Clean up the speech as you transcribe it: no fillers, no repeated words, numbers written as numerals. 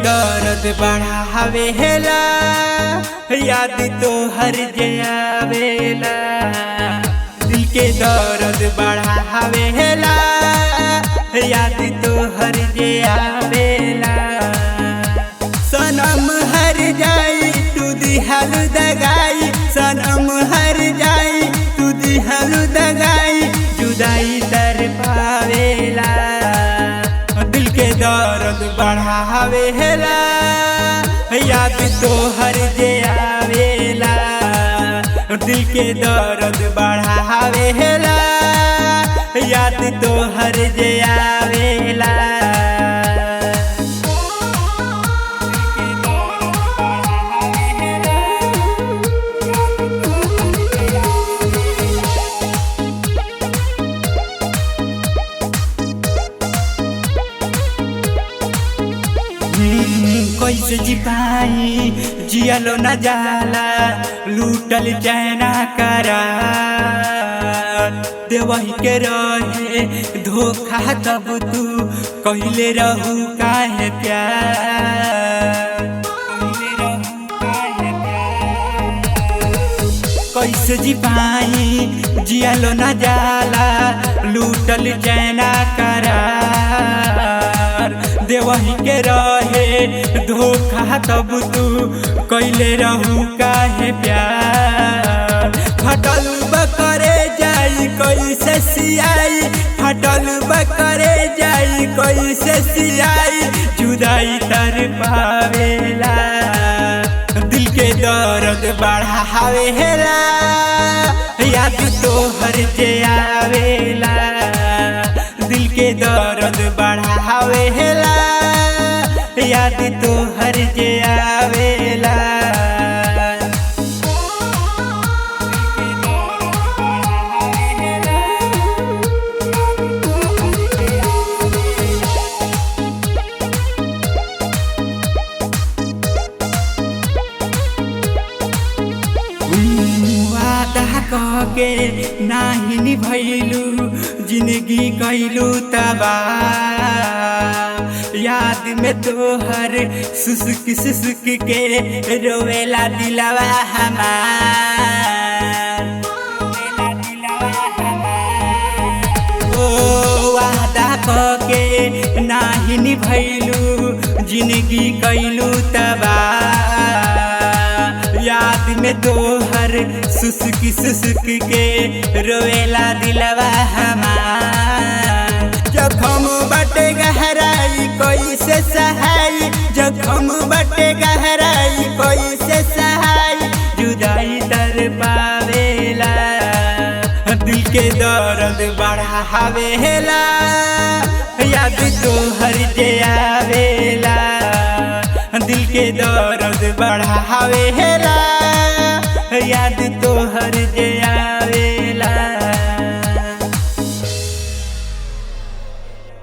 दर्द बढ़ावेला याद तो हर आवेला। दिल के दर्द बढ़ावेला याद तो हर आवेला। सनम हर जाई तू दिहल दगाई, सनम हर जाई तू दिहल दगाई, जुदाई दर पावेला। दिल के दर्द बढ़ावेला याद तो हर आवेला। दिल के दर्द बढ़ावेला याद तो हर आवेला। कैसे जी पाई जियलो न जाला, लूटल चैना करा देवही के रहे धोखा। तब तू कहले रहू काहे प्यार, कैसे जी पाई जियलो न जाला, लूटल चैना करा देवही के रहे धोखा। तब तू कैले रहू काहे प्यार। फटल बकरे जाई कैसे सियाई, फटल बकरे जाई कैसे सियाई, जुदाई तर पावेला। दिल के दर्द बढ़ावेला याद तो हर आवेला। दिल के दर्द बढ़ावेला याद तो हर आवेला। वादा कहके नाही निभैलू, जिंदगी कैलू तबाह। याद में तोहर सुसुक सुसुक के रोवेला दिलवा हमार। ओ वादा कहके नाही निभैलू, जिंदगी कैलू तबाह। याद में तोहर सुसुक सुसुक के रोवेला दिलवा हमार। जखम बटे गहराई कैसे सहाई, जखम बटे गहराई कैसे सहाई, जुदाई दर पावेला। दिल के दर्द बढ़ावेला याद तो हर आवेला। दिल के दर्द बढ़ावेला